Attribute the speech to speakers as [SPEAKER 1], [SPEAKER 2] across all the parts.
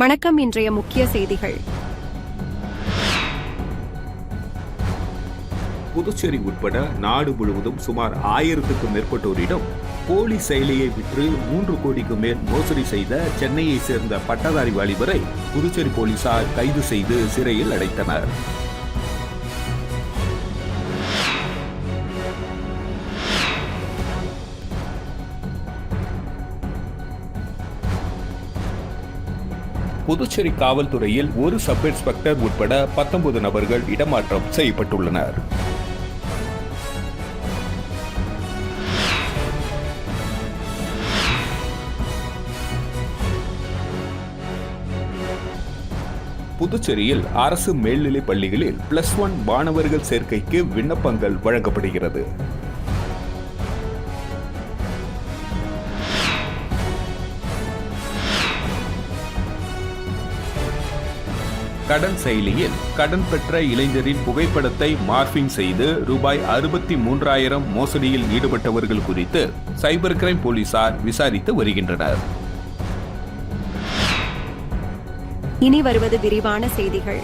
[SPEAKER 1] வணக்கம். இன்றைய முக்கிய செய்திகள்.
[SPEAKER 2] புதுச்சேரி உட்பட நாடு முழுவதும் சுமார் 1000க்கும் மேற்பட்டோரிடம் போலி செயலியை விற்று 3 கோடிக்கு மேல் மோசடி செய்த சென்னையை சேர்ந்த பட்டதாரி வாலிபரை புதுச்சேரி போலீசார் கைது செய்து சிறையில் அடைத்தனர். புதுச்சேரி காவல்துறையில் ஒரு சப் இன்ஸ்பெக்டர் உட்பட 19 நபர்கள் இடமாற்றம் செய்யப்பட்டுள்ளனர். புதுச்சேரியில் அரசு மேல்நிலைப் பள்ளிகளில் +1 மாணவர்கள் சேர்க்கைக்கு விண்ணப்பங்கள் வழங்கப்படுகிறது. கடன் செயலியில் கடன் பெற்ற இளைஞரின் புகைப்படத்தை மார்பிங் செய்து ரூபாய் 63,000 மோசடியில் ஈடுபட்டவர்கள் குறித்து சைபர் கிரைம் போலீசார் விசாரித்து வருகின்றனர்.
[SPEAKER 1] இனி வருவது விரிவான செய்திகள்.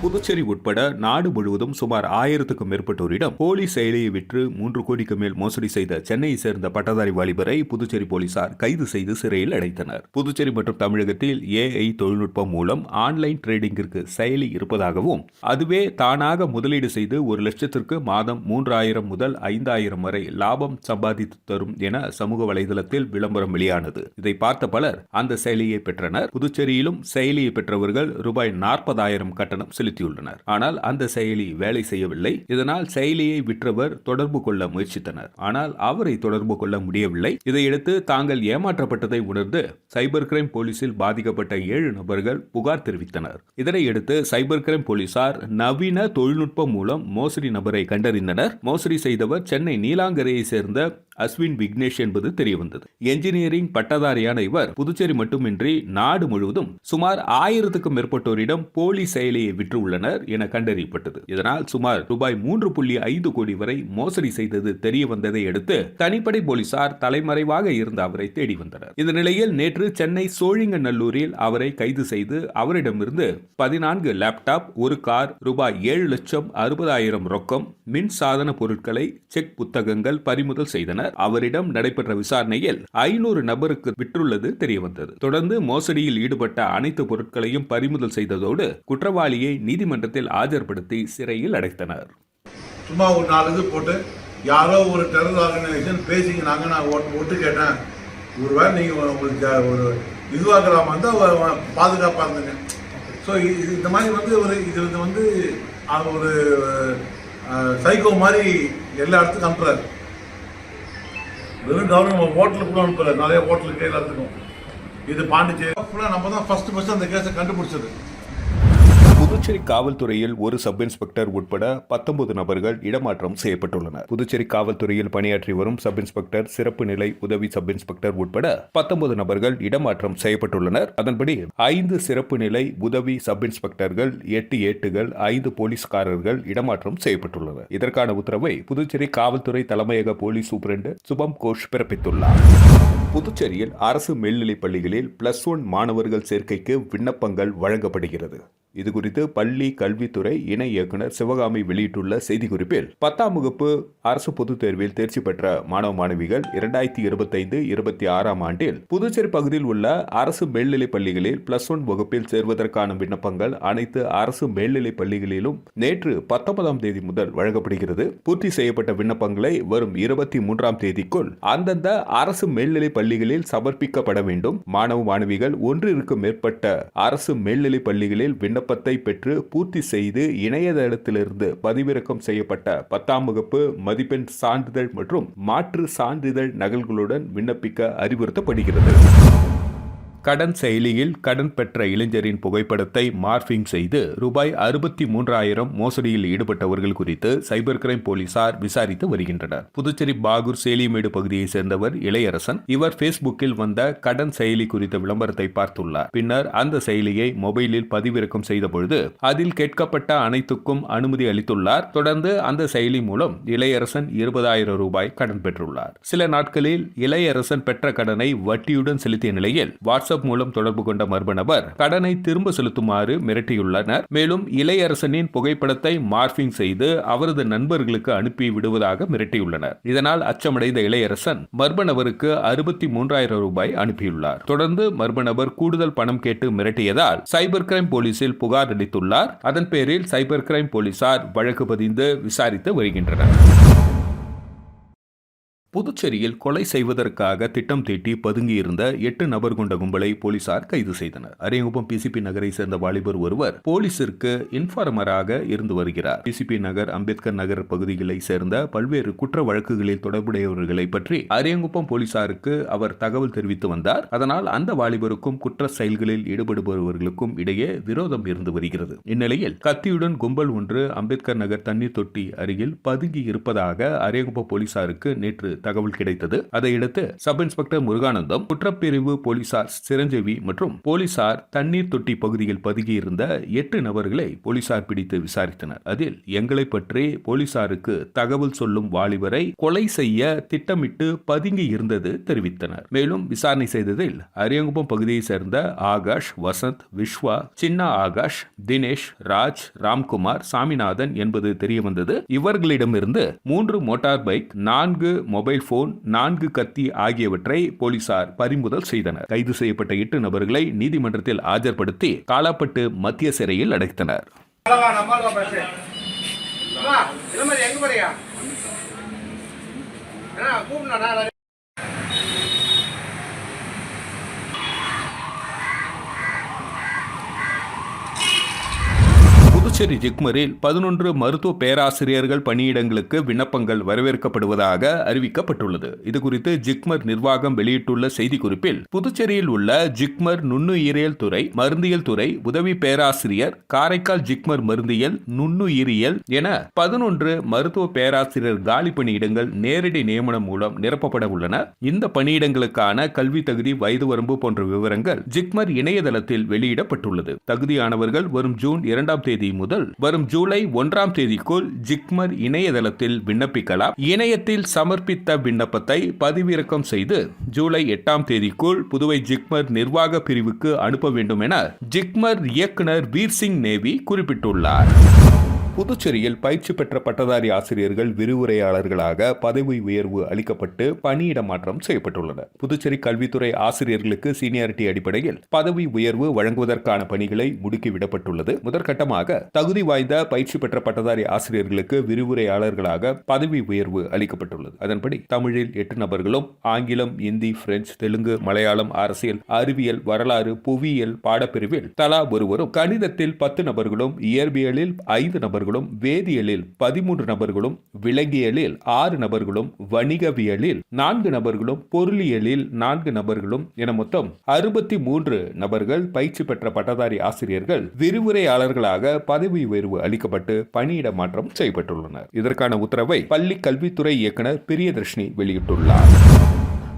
[SPEAKER 2] புதுச்சேரி உட்பட நாடு முழுவதும் சுமார் 1000க்கும் மேற்பட்டோரிடம் போலி செயலியை விற்று 3 கோடிக்கு மேல் மோசடி செய்த சென்னையை சேர்ந்த பட்டதாரி வாலிபரை புதுச்சேரி போலீசார் கைது செய்து சிறையில் அடைத்தனர். புதுச்சேரி மற்றும் தமிழகத்தில் AI தொழில்நுட்பம் மூலம் ஆன்லைன் ட்ரேடிங்கிற்கு செயலி இருப்பதாகவும் அதுவே தானாக முதலீடு செய்து 1 லட்சத்திற்கு மாதம் 3,000 முதல் 5,000 வரை லாபம் சம்பாதித்து தரும் என சமூக வலைதளத்தில் விளம்பரம் வெளியானது. இதை பார்த்த பலர் அந்த செயலியை பெற்றனர். புதுச்சேரியிலும் செயலியை பெற்றவர்கள் ரூபாய் 40,000 கட்டணம் செலுத்தியுள்ளனர். ஆனால் அந்த செயலி வேலை செய்யவில்லை. இதனால் செயலியை விற்றவர் தொடர்பு கொள்ள முயற்சித்தனர். ஆனால் அவரை தொடர்பு கொள்ள முடியவில்லை. இதையடுத்து தாங்கள் ஏமாற்றப்பட்டதை உணர்ந்து சைபர் கிரைம் போலீசில் பாதிக்கப்பட்ட 7 நபர்கள் புகார் தெரிவித்தனர். இதனையடுத்து சைபர் கிரைம் போலீசார் நவீன தொழில்நுட்பம் மூலம் மோசடி நபரை கண்டறிந்தனர். மோசடி செய்தவர் சென்னை நீலாங்கரையை சேர்ந்த அஸ்வின் விக்னேஷ் என்பது தெரியவந்தது. என்ஜினியரிங் பட்டதாரியான இவர் புதுச்சேரி மட்டுமின்றி நாடு முழுவதும் சுமார் 1000க்கும் மேற்பட்டோரிடம் போலி செயலியை விற்றுள்ளனர் என கண்டறியப்பட்டது. இதனால் சுமார் ரூபாய் 3.5 கோடி வரை மோசடி செய்தது தெரிய வந்ததை அடுத்து தனிப்படை போலீசார் தலைமறைவாக இருந்த அவரை தேடி வந்தனர். இந்த நிலையில் நேற்று சென்னை சோழிங்கநல்லூரில் அவரை கைது செய்து அவரிடமிருந்து 14 லேப்டாப், ஒரு கார், ரூபாய் 7,60,000 ரொக்கம், மின் சாதன பொருட்களை, செக் புத்தகங்கள் பறிமுதல் செய்தனர். அவரிடம் நடைபெற்ற விசாரணையில் 500 நபருக்கு விற்றுள்ளது தெரியவந்தது. தொடர்ந்து மோசடியில் ஈடுபட்ட அனைத்து பொருட்களையும் பறிமுதல் செய்ததோடு குற்றவாளியை நீதிமன்றத்தில் ஆஜர்படுத்தி சிறையில் அடைத்தனர்.
[SPEAKER 3] சும்மா ஒரு 4 இது போட்டு யாரோ ஒரு டெரர் ஆர்கனைசேஷன் பேசிக்கிறாங்க, நான் ஒட்டு கேட்டேன், ஒருவேளை நீங்கள் உங்களுக்கு ஒரு இதுவாகலாமா இருந்தால் பாதுகாப்பாக இருந்துங்க. ஸோ இந்த மாதிரி இது ஒரு சைக்கோ மாதிரி எல்லா இடத்துக்கும் அனுப்புறாரு. வெறும் கவர்மெண்ட் ஹோட்டலுக்கு கூட அனுப்புறாரு. நிறைய ஹோட்டலுக்கு எல்லாத்துக்கும். இது பாண்டிச்சேரி ஃபுல்லாக நம்ம தான் ஃபர்ஸ்ட் அந்த கேஸை கண்டுபிடிச்சது.
[SPEAKER 2] புதுச்சேரி காவல்துறையில் ஒரு சப் இன்ஸ்பெக்டர் உட்பட 19 நபர்கள் இடமாற்றம் செய்யப்பட்டுள்ளனர். புதுச்சேரி காவல்துறையில் பணியாற்றி வரும் சப் இன்ஸ்பெக்டர், சிறப்பு நிலை உதவி சப் இன்ஸ்பெக்டர் உட்பட 19 நபர்கள் இடமாற்றம் செய்யப்பட்டுள்ளனர். அதன்படி 5 சிறப்பு நிலை உதவி சப் இன்ஸ்பெக்டர்கள், 8 ஏட்டுகள், 5 போலீஸ்காரர்கள் இடமாற்றம் செய்யப்பட்டுள்ளனர். இதற்கான உத்தரவை புதுச்சேரி காவல்துறை தலைமையக போலீஸ் சூப்பரண்ட் சுபம் கோஷ் பிறப்பித்துள்ளார். புதுச்சேரியில் அரசு மேல்நிலைப் பள்ளிகளில் +1 மாணவர்கள் சேர்க்கைக்கு விண்ணப்பங்கள் வழங்கப்படுகிறது. இதுகுறித்து பள்ளி கல்வித்துறை இணை இயக்குநர் சிவகாமி வெளியிட்டுள்ள செய்திக்குறிப்பில் 10ஆம் வகுப்பு அரசு பொதுத் தேர்வில் தேர்ச்சி பெற்ற மாணவ மாணவிகள் 2025-26ஆம் ஆண்டில் புதுச்சேரி பகுதியில் உள்ள அரசு மேல்நிலைப் பள்ளிகளில் +1 வகுப்பில் சேர்வதற்கான விண்ணப்பங்கள் அனைத்து அரசு மேல்நிலைப் பள்ளிகளிலும் நேற்று 19ஆம் தேதி முதல் வழங்கப்படுகிறது. பூர்த்தி செய்யப்பட்ட விண்ணப்பங்களை வரும் 23ஆம் தேதிக்குள் அந்தந்த அரசு மேல்நிலைப் பள்ளிகளில் சமர்ப்பிக்கப்பட வேண்டும். மாணவ மாணவிகள் ஒன்றிற்கு மேற்பட்ட அரசு மேல்நிலைப் பள்ளிகளில் விண்ணப்பத்தை பெற்று பூர்த்தி செய்து இணையதளத்திலிருந்து பதிவிறக்கம் செய்யப்பட்ட 10ஆம் வகுப்பு மதிப்பெண் சான்றிதழ் மற்றும் மாற்று சான்றிதழ் நகல்களுடன் விண்ணப்பிக்க அறிவுறுத்தப்படுகிறது. கடன் செயலியில் கடன் பெற்ற இளைஞரின் புகைப்படத்தை மார்பிங் செய்து ரூபாய் 63,000 மோசடியில் ஈடுபட்டவர்கள் குறித்து சைபர் கிரைம் போலீசார் விசாரித்து வருகின்றனர். புதுச்சேரி பாகூர் சேலிமேடு பகுதியை சேர்ந்தவர் இளையரசன். இவர் பேஸ்புக்கில் வந்த கடன் செயலி குறித்த விளம்பரத்தை பார்த்துள்ளார். பின்னர் அந்த செயலியை மொபைலில் பதிவிறக்கம் செய்த பொழுது அதில் கேட்கப்பட்ட அனைத்துக்கும் அனுமதி அளித்துள்ளார். தொடர்ந்து அந்த செயலி மூலம் இளையரசன் 20,000 ரூபாய் கடன் பெற்றுள்ளார். சில நாட்களில் இளையரசன் பெற்ற கடனை வட்டியுடன் செலுத்திய நிலையில் வாட்ஸ்அப் வாட்ஸ்அப் மூலம் தொடர்பு கொண்ட மர்ம நபர் கடனை திரும்ப செலுத்துமாறு மிரட்டியுள்ளனர். மேலும் இளையரசனின் புகைப்படத்தை மார்பிங் செய்து அவரது நண்பர்களுக்கு அனுப்பி விடுவதாக மிரட்டியுள்ளனர். இதனால் அச்சமடைந்த இளையரசன் மர்ம நபருக்கு 63,000 ரூபாய் அனுப்பியுள்ளார். தொடர்ந்து மர்ம நபர் கூடுதல் பணம் கேட்டு மிரட்டியதால் சைபர் கிரைம் போலீசில் புகார் அளித்துள்ளார். அதன் பேரில் சைபர் கிரைம் போலீசார் வழக்கு பதிந்து விசாரித்து வருகின்றனர். புதுச்சேரியில் கொலை செய்வதற்காக திட்டம் தீட்டி பதுங்கியிருந்த 8 நபர் கொண்ட கும்பலை போலீசார் கைது செய்தனர். அரியங்குப்பம் பிசிபி நகரை சேர்ந்த வாலிபர் ஒருவர் போலீசிற்கு இன்ஃபார்மராக இருந்து வருகிறார். பிசிபி நகர், அம்பேத்கர் நகர் பகுதிகளை சேர்ந்த பல்வேறு குற்ற வழக்குகளில் தொடர்புடையவர்களை பற்றி அரியங்குப்பம் போலீசாருக்கு அவர் தகவல் தெரிவித்து வந்தார். அதனால் அந்த வாலிபருக்கும் குற்ற செயல்களில் ஈடுபடுபவர்களுக்கும் இடையே விரோதம் இருந்து வருகிறது. இந்நிலையில் கத்தியுடன் கும்பல் ஒன்று அம்பேத்கர் நகர் தண்ணீர் தொட்டி அருகில் பதுங்கி இருப்பதாக அரியங்குப்பம் போலீசாருக்கு நேற்று தகவல் கிடைத்தது. அதையடுத்து சப் இன்ஸ்பெக்டர் முருகானந்தம், குற்றப்பிரிவு போலீசார் சிரஞ்சீவி மற்றும் போலீசார் தண்ணீர் தொட்டி பகுதியில் பதுங்கியிருந்த 8 நபர்களை போலீசார் பிடித்து விசாரித்தனர். அதில் எங்களை பற்றி போலீசாருக்கு தகவல் சொல்லும் வாலிபரை கொலை செய்ய திட்டமிட்டு பதுங்கி இருந்தது தெரிவித்தனர். மேலும் விசாரணை செய்ததில் அரியங்குப்பம் பகுதியை சேர்ந்த ஆகாஷ், வசந்த், விஸ்வா, சின்ன ஆகாஷ், தினேஷ், ராஜ், ராம்குமார், சாமிநாதன் என்பது தெரியவந்தது. இவர்களிடமிருந்து 3 மோட்டார் பைக், 4 மொபைல் போன், 4 கத்தி ஆகியவற்றை போலீசார் பறிமுதல் செய்தனர். கைது செய்யப்பட்ட 8 நபர்களை நீதிமன்றத்தில் ஆஜர்படுத்தி காலாப்பட்டு மத்திய சிறையில் அடைத்தனர். புதுச்சேரி ஜிப்மரில் 11 மருத்துவ பேராசிரியர்கள் பணியிடங்களுக்கு விண்ணப்பங்கள் வரவேற்கப்படுவதாக அறிவிக்கப்பட்டுள்ளது. இதுகுறித்து ஜிப்மர் நிர்வாகம் வெளியிட்டுள்ள செய்திக்குறிப்பில், புதுச்சேரியில் உள்ள ஜிப்மர் நுண்ணுயிரியல் துறை, மருந்தியல் துறை உதவி பேராசிரியர், காரைக்கால் ஜிப்மர் மருந்தியல், நுண்ணுயிரியல் என 11 மருத்துவ பேராசிரியர் காலி பணியிடங்கள் நேரடி நியமனம் மூலம் நிரப்பப்பட உள்ளன. இந்த பணியிடங்களுக்கான கல்வி தகுதி, வயது வரம்பு போன்ற விவரங்கள் ஜிப்மர் இணையதளத்தில் வெளியிடப்பட்டுள்ளது. தகுதியானவர்கள் வரும் ஜூன் 2ஆம் தேதி முதல் வரும் ஜூலை 1ஆம் தேதிக்குள் ஜிப்மர் இணையதளத்தில் விண்ணப்பிக்கலாம். இணையத்தில் சமர்ப்பித்த விண்ணப்பத்தை பதிவிறக்கம் செய்து ஜூலை 8ஆம் தேதிக்குள் புதுவை ஜிப்மர் நிர்வாக பிரிவுக்கு அனுப்ப வேண்டும் என ஜிப்மர் இயக்குனர் வீர்சிங் நேவி குறிப்பிட்டுள்ளார். புதுச்சேரியில் பயிற்சி பெற்ற பட்டதாரி ஆசிரியர்கள் விரிவுரையாளர்களாக பதவி உயர்வு அளிக்கப்பட்டு பணியிட மாற்றம் செய்யப்பட்டுள்ளனர். புதுச்சேரி கல்வித்துறை ஆசிரியர்களுக்கு சீனியாரிட்டி அடிப்படையில் பதவி உயர்வு வழங்குவதற்கான பணிகளை முடுக்கிவிடப்பட்டுள்ளது. முதற்கட்டமாக தகுதி வாய்ந்த பயிற்சி பெற்ற பட்டதாரி ஆசிரியர்களுக்கு விரிவுரையாளர்களாக பதவி உயர்வு அளிக்கப்பட்டுள்ளது. அதன்படி தமிழில் 8 நபர்களும், ஆங்கிலம், இந்தி, பிரெஞ்சு, தெலுங்கு, மலையாளம், அரசியல், அறிவியல், வரலாறு, புவியியல் பாடப்பிரிவில் தலா ஒருவரும், கணிதத்தில் 10 நபர்களும், இயற்பியலில் 5 நபர்களும், வேதியியலில் 13 நபர்களும், விலங்கியலில் 6 நபர்களும், வணிகவியலில் 4 நபர்களும், பொருளியலில் 4 நபர்களும் என மொத்தம் 63 நபர்கள் பயிற்சி பெற்ற பட்டதாரி ஆசிரியர்கள் விரிவுரையாளர்களாக பதவி உயர்வு அளிக்கப்பட்டு பணியிட மாற்றம் செய்யப்பட்டுள்ளனர். இதற்கான உத்தரவை பள்ளி கல்வித்துறை இயக்குனர் பிரியதர்ஷினி வெளியிட்டுள்ளார்.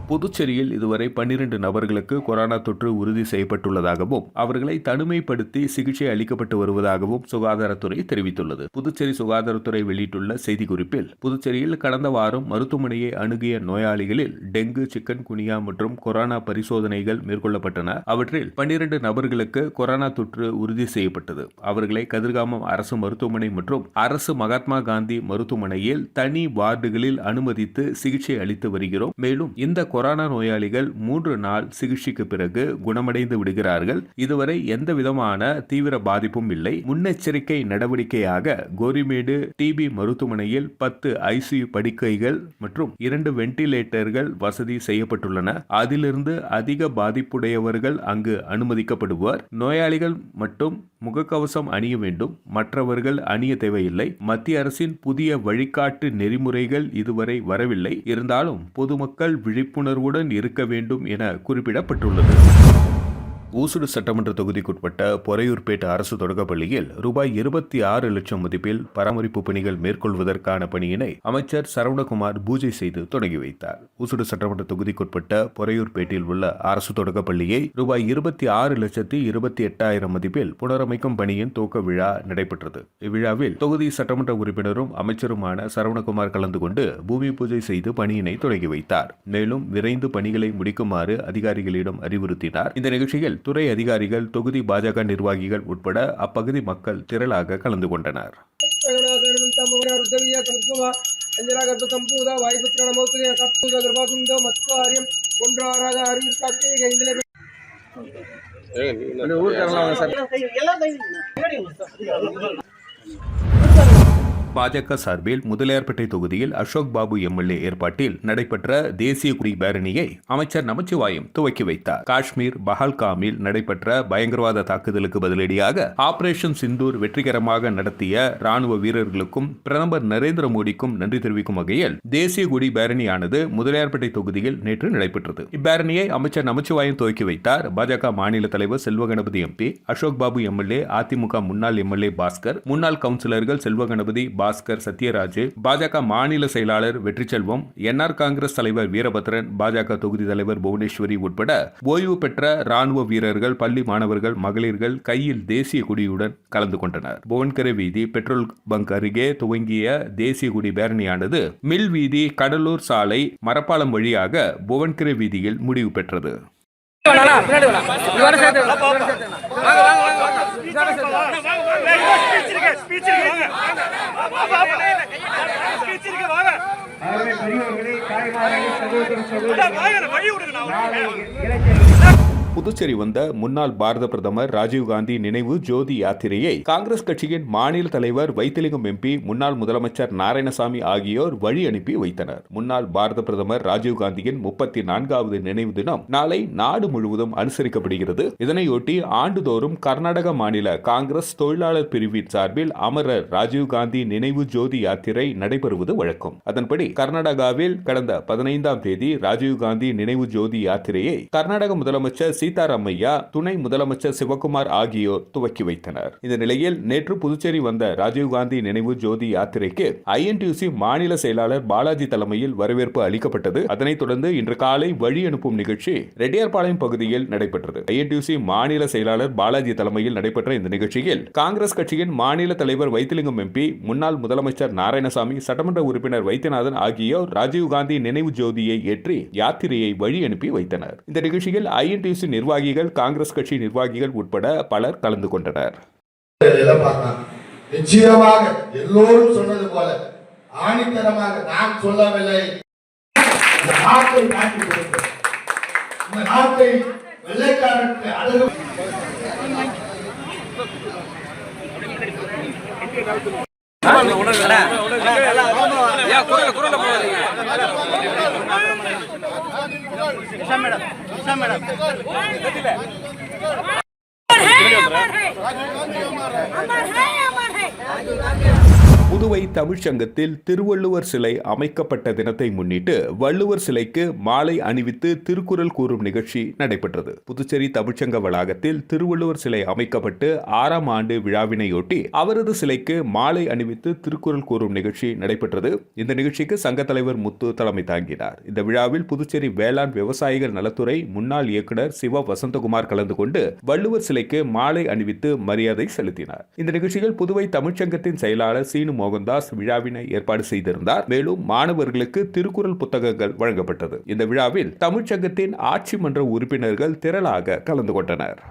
[SPEAKER 2] புதுச்சேரியில் இதுவரை 12 நபர்களுக்கு கொரோனா தொற்று உறுதி செய்யப்பட்டுள்ளதாகவும் அவர்களை தனிமைப்படுத்தி சிகிச்சை அளிக்கப்பட்டு வருவதாகவும் சுகாதாரத்துறை தெரிவித்துள்ளது. புதுச்சேரி சுகாதாரத்துறை வெளியிட்டுள்ள செய்திக்குறிப்பில், புதுச்சேரியில் கடந்த வாரம் மருத்துவமனையை அணுகிய நோயாளிகளில் டெங்கு, சிக்கன் குனியா மற்றும் கொரோனா பரிசோதனைகள் மேற்கொள்ளப்பட்டன. அவற்றில் 12 நபர்களுக்கு கொரோனா தொற்று உறுதி செய்யப்பட்டது. அவர்களை கதிர்காமம் அரசு மருத்துவமனை மற்றும் அரசு மகாத்மா காந்தி மருத்துவமனையில் தனி வார்டுகளில் அனுமதித்து சிகிச்சை அளித்து வருகிறோம். மேலும் இந்த கொரோனா நோயாளிகள் 3 நாள் சிகிச்சைக்கு பிறகு குணமடைந்து விடுகிறார்கள். இதுவரை எந்த விதமான தீவிர பாதிப்பும் இல்லை. முன்னெச்சரிக்கை நடவடிக்கையாக கோரிமேடு டிபி மருத்துவமனையில் 10 ஐசியு படுக்கைகள் மற்றும் 2 வெண்டிலேட்டர்கள் வசதி செய்யப்பட்டுள்ளன. அதிலிருந்து அதிக பாதிப்புடையவர்கள் அங்கு அனுமதிக்கப்படுவர். நோயாளிகள் மட்டும் முகக்கவசம் அணிய வேண்டும், மற்றவர்கள் அணிய தேவையில்லை. மத்திய அரசின் புதிய வழிகாட்டு நெறிமுறைகள் இதுவரை வரவில்லை. இருந்தாலும் பொதுமக்கள் விழிப்புணர்வுடன் இருக்க வேண்டும் என குறிப்பிடப்பட்டுள்ளது. ஊசுடு சட்டமன்ற தொகுதிக்குட்பட்ட பொறையூர்பேட்டு அரசு தொடக்கப்பள்ளியில் ரூபாய் 26 லட்சம் மதிப்பில் பராமரிப்பு பணிகள் மேற்கொள்வதற்கான பணியினை அமைச்சர் சரவணகுமார் பூஜை செய்து தொடங்கி வைத்தார். ஊசுடு சட்டமன்ற தொகுதிக்குட்பட்ட பொறையூர்பேட்டில் உள்ள அரசு தொடக்கப்பள்ளியை ரூபாய் 26,28,000 மதிப்பில் புனரமைக்கும் பணியின் துவக்க விழா நடைபெற்றது. இவ்விழாவில் தொகுதி சட்டமன்ற உறுப்பினரும் அமைச்சருமான சரவணகுமார் கலந்து கொண்டு பூமி பூஜை செய்து பணியினை தொடங்கி வைத்தார். மேலும் விரைந்து பணிகளை முடிக்குமாறு அதிகாரிகளிடம் அறிவுறுத்தினார். இந்த நிகழ்ச்சியில் துறை அதிகாரிகள், தொகுதி பாஜக நிர்வாகிகள் உட்பட அப்பகுதி மக்கள் திரளாக கலந்து கொண்டனர். பாஜக சார்பில் முதலியார்பேட்டை தொகுதியில் அசோக் பாபு எம்எல்ஏ ஏற்பாட்டில் நடைபெற்ற தேசிய கொடி பேரணியை அமைச்சர் நமச்சிவாயம் துவக்கி வைத்தார். காஷ்மீர் பஹல்காமில் நடைபெற்ற பயங்கரவாத தாக்குதலுக்கு பதிலடியாக ஆபரேஷன் சிந்தூர் வெற்றிகரமாக நடத்திய ராணுவ வீரர்களுக்கும் பிரதமர் நரேந்திர மோடிக்கும் நன்றி தெரிவிக்கும் வகையில் தேசிய கொடி பேரணியானது முதலியார்பேட்டை தொகுதியில் நேற்று நடைபெற்றது. இப்பேரணியை அமைச்சர் நமச்சிவாயம் துவக்கி வைத்தார். பாஜக மாநில தலைவர் செல்வ கணபதி எம்பி, அசோக் பாபு எம்எல்ஏ, அதிமுக முன்னாள் எம்எல்ஏ பாஸ்கர், முன்னாள் கவுன்சிலர்கள் செல்வ கணபதி, பாஸ்கர், சத்யராஜ், பாஜக மாநில செயலாளர் வெற்றிச்செல்வம், என்ஆர் காங்கிரஸ் தலைவர் வீரபத்ரன், பாஜக தொகுதி தலைவர் புவனேஸ்வரி உட்பட ஓய்வு பெற்ற ராணுவ வீரர்கள், பள்ளி மாணவர்கள், மகளிர்கள் கையில் தேசிய கொடியுடன் கலந்து கொண்டனர். புவன்கரை வீதி பெட்ரோல் பங்க் அருகே துவங்கிய தேசிய கொடி பேரணியானது மில் வீதி, கடலூர் சாலை, மரப்பாலம் வழியாக புவன்கரை வீதியில் முடிவு பெற்றது. புதுச்சேரி வந்த முன்னாள் பாரத பிரதமர் ராஜீவ்காந்தி நினைவு ஜோதி யாத்திரையை காங்கிரஸ் கட்சியின் மாநில தலைவர் வைத்திலிங்கம் எம்பி, முன்னாள் முதலமைச்சர் நாராயணசாமி ஆகியோர் வழி அனுப்பி வைத்தனர். முன்னாள் பாரத பிரதமர் ராஜீவ்காந்தியின் 34வது நினைவு தினம் நாளை நாடு முழுவதும் அனுசரிக்கப்படுகிறது. இதனையொட்டி ஆண்டுதோறும் கர்நாடக மாநில காங்கிரஸ் தொழிலாளர் பிரிவின் சார்பில் அமரர் ராஜீவ்காந்தி நினைவு ஜோதி யாத்திரை நடைபெறுவது வழக்கம். அதன்படி கர்நாடகாவில் கடந்த 15ஆம் தேதி ராஜீவ்காந்தி நினைவு ஜோதி யாத்திரையை கர்நாடக முதலமைச்சர் சீதாராமையா, துணை முதலமைச்சர் சிவகுமார் ஆகியோர் துவக்கி வைத்தனர். இந்த நிலையில் நேற்று புதுச்சேரி வந்த ராஜீவ்காந்தி நினைவு ஜோதி யாத்திரைக்கு ஐஎன்டியூசி மாநில செயலாளர் பாலாஜி தலைமையில் வரவேற்பு அளிக்கப்பட்டது. அதனைத் தொடர்ந்து இன்று காலை வழி அனுப்பும் நிகழ்ச்சி ரெட்டியார்பாளையம் பகுதியில் நடைபெற்றது. ஐஎன்டியூசி மாநில செயலாளர் பாலாஜி தலைமையில் நடைபெற்ற இந்த நிகழ்ச்சியில் காங்கிரஸ் கட்சியின் மாநில தலைவர் வைத்திலிங்கம் எம்பி, முன்னாள் முதலமைச்சர் நாராயணசாமி, சட்டமன்ற உறுப்பினர் வைத்தியநாதன் ஆகியோர் ராஜீவ்காந்தி நினைவு ஜோதியை ஏற்றி யாத்திரையை வழி அனுப்பி வைத்தனர். இந்த நிகழ்ச்சியில் ஐஎன்டியூசி நிர்வாகிகள், காங்கிரஸ் கட்சி நிர்வாகிகள் உட்பட பலர் கலந்து கொண்டனர்.
[SPEAKER 4] நிச்சயமாக எல்லோரும் சொன்னது போல ஆணித்தரமாக நான் சொல்லவில்லை, இந்த நாட்டை காட்டி கொடுத்தோம். இந்த நாட்டை வெள்ளைக்காரனுக்கு அழகு
[SPEAKER 2] புதுவை தமிழ்ச்சங்கத்தில் திருவள்ளுவர் சிலை அமைக்கப்பட்ட தினத்தை முன்னிட்டு வள்ளுவர் சிலைக்கு மாலை அணிவித்து திருக்குறள் கூறும் நிகழ்ச்சி நடைபெற்றது. புதுச்சேரி தமிழ்ச்சங்க வளாகத்தில் திருவள்ளுவர் சிலை அமைக்கப்பட்டு 6ஆம் ஆண்டு விழாவினையொட்டி அவரது சிலைக்கு மாலை அணிவித்து திருக்குறள் கூறும் நிகழ்ச்சி நடைபெற்றது. இந்த நிகழ்ச்சிக்கு சங்க தலைவர் முத்து தலைமை தாங்கினார். இந்த விழாவில் புதுச்சேரி வேளாண் விவசாயிகள் நலத்துறை முன்னாள் இயக்குநர் சிவ வசந்தகுமார் கலந்து கொண்டு வள்ளுவர் சிலைக்கு மாலை அணிவித்து மரியாதை செலுத்தினார். இந்த நிகழ்ச்சியில் புதுவை தமிழ்ச்சங்கத்தின் செயலாளர் சீனு மோகன்தாஸ் விழாவினை ஏற்பாடு செய்திருந்தார். மேலும் மாணவர்களுக்கு திருக்குறள் புத்தகங்கள் வழங்கப்பட்டது. இந்த விழாவில் தமிழ்ச்சங்கத்தின் ஆட்சி மன்ற உறுப்பினர்கள் திரளாக கலந்து கொண்டனர்.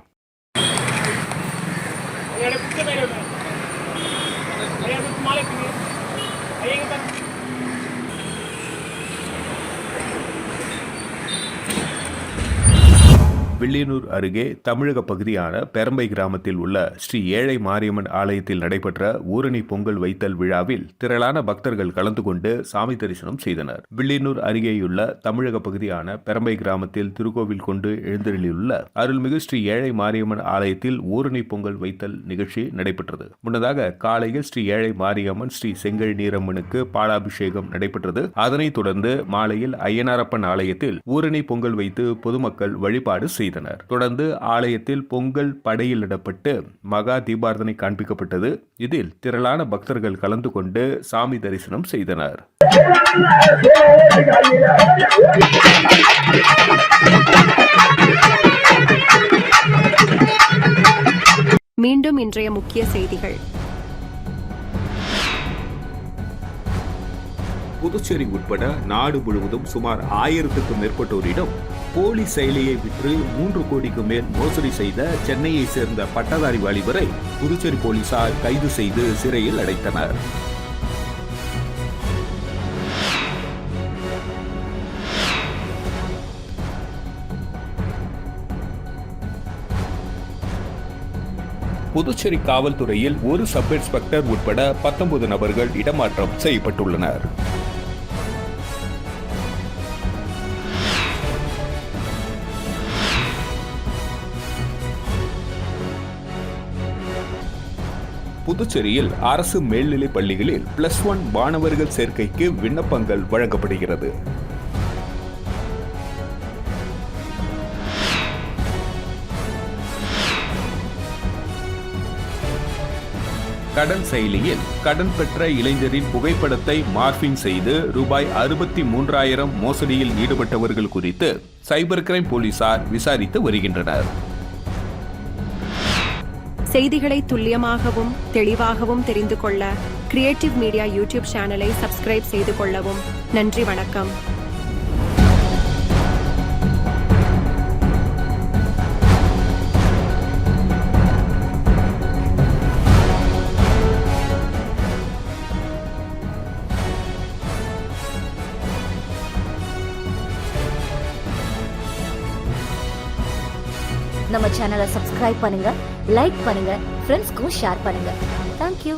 [SPEAKER 2] வில்லியனூர் அருகே தமிழக பகுதியான பெரம்பை கிராமத்தில் உள்ள ஸ்ரீ ஏழை மாரியம்மன் ஆலயத்தில் நடைபெற்ற ஊரணி பொங்கல் வைத்தல் விழாவில் திரளான பக்தர்கள் கலந்து கொண்டு சாமி தரிசனம் செய்தனர். வில்லியனூர் அருகேயுள்ள தமிழக பகுதியான பெரம்பை கிராமத்தில் திருக்கோவில் கொண்டு எழுந்தருளியுள்ள அருள்மிகு ஸ்ரீ ஏழை மாரியம்மன் ஆலயத்தில் ஊரணி பொங்கல் வைத்தல் நிகழ்ச்சி நடைபெற்றது. முன்னதாக காலையில் ஸ்ரீ ஏழை மாரியம்மன் ஸ்ரீ செங்கல் நீரம்மனுக்கு பாலாபிஷேகம் நடைபெற்றது. அதனைத் தொடர்ந்து மாலையில் ஐயனாரப்பன் ஆலயத்தில் ஊரணி பொங்கல் வைத்து பொதுமக்கள் வழிபாடு செய்தனர். செய்தனர். தொடர்ந்து ஆலயத்தில் பொங்கல் படையிலிடப்பட்டு மகா தீபாரதனை காண்பிக்கப்பட்டது. இதில் திரளான பக்தர்கள் கலந்து கொண்டு சாமி தரிசனம் செய்தனர்.
[SPEAKER 1] மீண்டும் இன்றைய முக்கிய செய்திகள்.
[SPEAKER 2] புதுச்சேரி உட்பட நாடு முழுவதும் சுமார் 1000க்கும் மேற்பட்டோரிடம் போலி செயலியை விற்று 3 கோடிக்கு மேல் மோசடி செய்த சென்னையை சேர்ந்த பட்டதாரி வாலிபரை புதுச்சேரி போலீசார் கைது செய்து சிறையில் அடைத்தனர். புதுச்சேரி காவல்துறையில் ஒரு சப் இன்ஸ்பெக்டர் உட்பட 19 நபர்கள் இடமாற்றம் செய்யப்பட்டுள்ளனர். புதுச்சேரியில் அரசு மேல்நிலைப் பள்ளிகளில் +1 மாணவர்கள் சேர்க்கைக்கு விண்ணப்பங்கள் வழங்கப்படுகிறது. கடன் செயலியில் கடன் பெற்ற இளைஞரின் புகைப்படத்தை மார்பிங் செய்து ரூபாய் 63,000 மோசடியில் ஈடுபட்டவர்கள் குறித்து சைபர் கிரைம் போலீசார் விசாரித்து வருகின்றனர்.
[SPEAKER 1] செய்திகளை துல்லியமாகவும் தெளிவாகவும் தெரிந்து கொள்ள கிரியேட்டிவ் மீடியா யூடியூப் சேனலை சப்ஸ்கிரைப் செய்து கொள்ளவும். நன்றி, வணக்கம்.
[SPEAKER 5] நம்ம சேனலை சப்ஸ்கிரைப் பண்ணுங்க, லைக் பண்ணுங்க, ஃப்ரெண்ட்ஸ்க்கும் ஷேர் பண்ணுங்க. தேங்க்யூ.